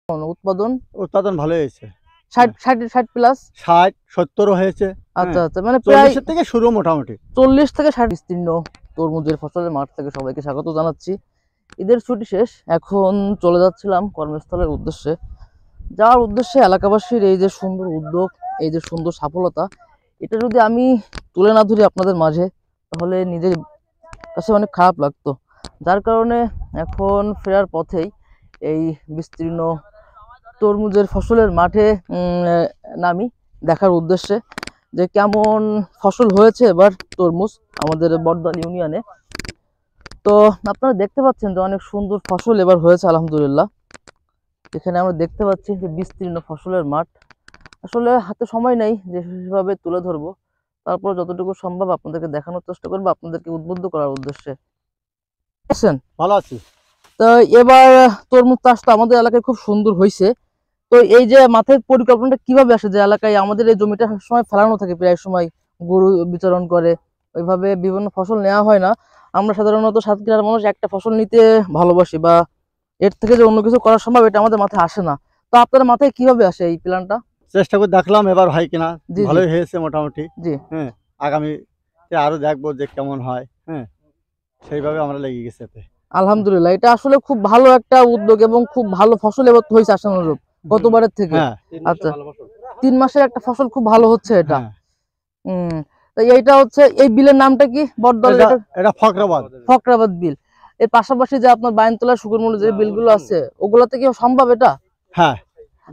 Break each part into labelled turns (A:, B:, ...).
A: উৎপাদন
B: উৎপাদন ভালো হয়েছে।
A: 60 প্লাস
B: 60-70 হয়েছে।
A: আচ্ছা আচ্ছা, মানে প্রায়
B: 40 থেকে শুরু মোটামুটি
A: 40 থেকে 60 বিস্তীর্ণ তরমুজের ফসলের মাঠ থেকে সবাইকে স্বাগত জানাচ্ছি। ঈদের ছুটি শেষ, এখন চলে যাচ্ছিলাম কর্মস্থলের উদ্দেশ্যে। যাওয়ার উদ্দেশ্যে এলাকাবাসীর এই যে সুন্দর উদ্যোগ, এই যে সুন্দর সফলতা, এটা যদি আমি তুলে না ধরি আপনাদের মাঝে, তাহলে নিজের কাছে অনেক খারাপ লাগতো। যার কারণে এখন ফেরার পথেই এই বিস্তীর্ণ তরমুজের ফসলের মাঠে নামি দেখার উদ্দেশ্যে যে কেমন ফসল হয়েছে এবার তরমুজ আমাদের বড়দল ইউনিয়নে। তো আপনারা দেখতে পাচ্ছেন যে অনেক সুন্দর ফসল এবার হয়েছে আলহামদুলিল্লাহ। এখানে আমরা দেখতে পাচ্ছি যে বিস্তীর্ণ ফসলের মাঠ। আসলে হাতে সময় নেই যে সেভাবে তুলে ধরবো, তারপর যতটুকু সম্ভব আপনাদেরকে দেখানোর চেষ্টা করবো, আপনাদেরকে উদ্বুদ্ধ করার উদ্দেশ্যে।
B: ভালো আছি।
A: তো এবার তরমুজ চাষটা আমাদের এলাকায় খুব সুন্দর হয়েছে। তো এই যে মাঠের পরিকল্পনাটা কিভাবে আসে, যে এলাকায় আমাদের এই জমিটা সবসময় ফেলানো থাকে, প্রায় সময় গরু বিচরণ করে, ওইভাবে বিভিন্ন ফসল নেওয়া হয় না। আমরা সাধারণত সাতক্ষীরার মানুষ একটা ফসল নিতে ভালোবাসি, বা এর থেকে যে অন্য কিছু করা সম্ভব এটা আমাদের মাথায় আসে না। তো আপনার মাথায় কিভাবে আসে এই প্ল্যানটা?
B: চেষ্টা করে দেখলাম এবার হয় কিনা, ভালোই হয়েছে মোটামুটি।
A: জি
B: হ্যাঁ, আগামীতে আরো দেখবো যে কেমন হয়। হ্যাঁ, সেইভাবে আমরা লেগে গেছি এতে।
A: আলহামদুলিল্লাহ, এটা আসলে খুব ভালো একটা উদ্যোগ এবং খুব ভালো ফসল এবার হয়েছে আশানুরূপ গতবারের থেকে। আচ্ছা, 3 মাসের একটা ফসল খুব ভালো হচ্ছে এটা। তো এইটা হচ্ছে, এই বিলের নামটা কি? বড়দল,
B: এটা
A: ফকরাবাদ বিল। এর পাশাপাশি যে আপনার বাইনতলা শুকুরমুলি যে বিলগুলো আছে, ওগুলোতে কি সম্ভব এটা?
B: হ্যাঁ।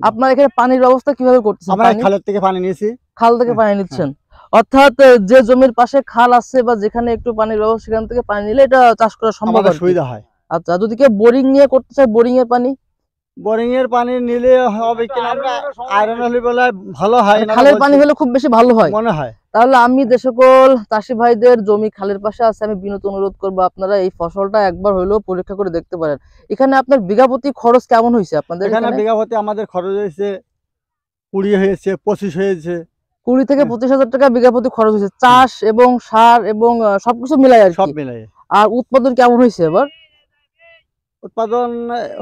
A: আপনার এখানে পানির ব্যবস্থা কিভাবে করতেছেন?
B: আমরা খালের থেকে পানি নিয়েছি।
A: খাল থেকে পানি নিচ্ছেন, অর্থাৎ যে জমির পাশে খাল আছে বা যেখানে একটু পানির ব্যবস্থা, সেখান থেকে পানি নিলে এটা চাষ করা সম্ভব,
B: সুবিধা হয়।
A: আচ্ছা, যদি কেউ বোরিং নিয়ে করতে চায়, বোরিং
B: এর পানি নিলে হবে কি, আমরা আয়রন হলে বলে ভালো হয় না,
A: খালের পানি হলে খুব বেশি ভালো হয়
B: মনে হয়।
A: তাহলে আমি যে সকল চাষি ভাইদের জমি খালের পাশে আছে, আমি বিনীত অনুরোধ করবো আপনারা এই ফসলটা একবার হইলেও পরীক্ষা করে দেখতে পারেন। এখানে আপনার বিঘা প্রতি খরচ কেমন হয়েছে আপনাদের?
B: এখানে বিঘা প্রতি আমাদের খরচ হয়েছে 20 হয়েছে, 25 হয়েছে।
A: 20 থেকে 25,000 টাকা বিঘা প্রতি খরচ হয়েছে, চাষ এবং সার এবং সবকিছু মিলাই আর
B: সব মিলাই।
A: আর উৎপাদন কেমন হয়েছে এবার?
B: উৎপাদন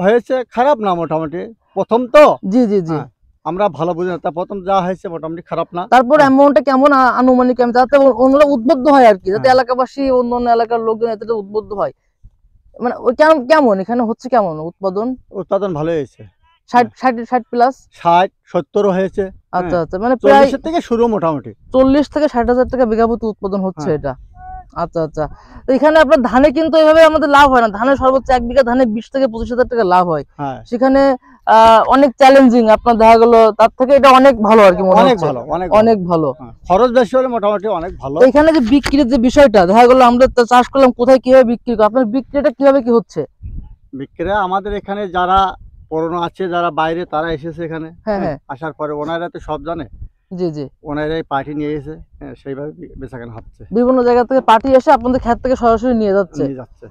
B: হয়েছে খারাপ না, মোটামুটি প্রথম তো।
A: জি জি জি,
B: আমরা ভালো বুঝি না, তা প্রথম যা হয়েছে মোটামুটি খারাপ না।
A: তারপর অ্যামাউন্টটা কেমন আনুমানিক, আমি যাতে অন্যরা উদ্বুদ্ধ হয় আর কি, যাতে এলাকাবাসী অন্য এলাকার লোকজন এতে উদ্বুদ্ধ হয়। মানে কেমন এখানে হচ্ছে, কেমন উৎপাদন
B: ভালো হয়েছে।
A: 60 প্লাস
B: 60-70 হয়েছে।
A: আচ্ছা আচ্ছা, মানে প্রায়
B: 40 থেকে শুরু মোটামুটি
A: 40 থেকে 60,000 টাকা বিঘা প্রতি উৎপাদন হচ্ছে এটা। আচ্ছা আচ্ছা, তো এখানে আপনার ধানে কিন্তু এইভাবে আমাদের লাভ হয় না। ধানে সর্বোচ্চ 1 বিঘা ধানে 20 থেকে 25,000 টাকা লাভ হয়। সেখানে অনেক চ্যালেঞ্জিং, আপনার দেখা গেল তার থেকে এটা অনেক ভালো আর কি, অনেক ভালো।
B: খরচ বেশি হলে মোটামুটি অনেক ভালো।
A: এখানে যে বিক্রির যে বিষয়টা, দেখা গেল আমরা চাষ করলাম, কোথায় কিভাবে বিক্রি করব, আপনার বিক্রিটা কিভাবে কি হচ্ছে?
B: বিক্রি আমাদের এখানে যারা পুরনো আছে, যারা বাইরে, তারা এসেছে এখানে। আসার পরে ওনারা তো সব জানে। জি জি, ওনারাই পার্টি নিয়ে এসে সেইভাবে বেচাকেনা হচ্ছে।
A: বিভিন্ন জায়গা থেকে পার্টি এসে আপনাদের ক্ষেত থেকে সরাসরি নিয়ে যাচ্ছে।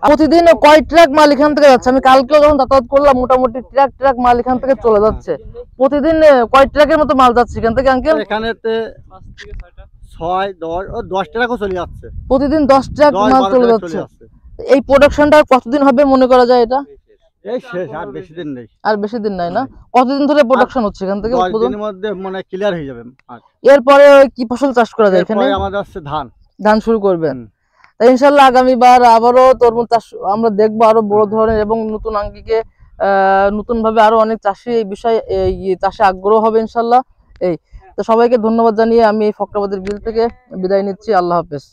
A: প্রতিদিন কয় ট্রাক মাল এখান থেকে যাচ্ছে? আমি কালকে যখন যাতায়াত করলাম, মোটামুটি ট্রাক মাল এখান থেকে চলে যাচ্ছে। প্রতিদিন কয় ট্রাকের মতো মাল যাচ্ছে এখান থেকে আঙ্কেল?
B: এখানেতে 6-10 ট্রাকও চলে যাচ্ছে।
A: প্রতিদিন 10 ট্রাক মাল চলে যাচ্ছে। এই প্রোডাকশনটা কতদিন হবে মনে করা যায় এটা?
B: আর বেশি দিন নাই
A: না? কতদিন ধরে প্রোডাকশন হচ্ছে এখান থেকে?
B: 10 দিনের মধ্যে মানে ক্লিয়ার হয়ে যাবে।
A: এরপরে কি ফসল চাষ করা যায় এখানে?
B: আমাদের আছে
A: ধান শুরু করবেন। তাই ইনশাআল্লাহ আগামীবার আবারও তরমুজ চাষ আমরা দেখবো, আরো বড় ধরনের এবং নতুন আঙ্গিকে, নতুন ভাবে আরো অনেক চাষি এই বিষয়ে চাষে আগ্রহ হবে ইনশাআল্লাহ। তো সবাইকে ধন্যবাদ জানিয়ে আমি এই ফকরাবাদের বিল থেকে বিদায় নিচ্ছি। আল্লাহ হাফেজ।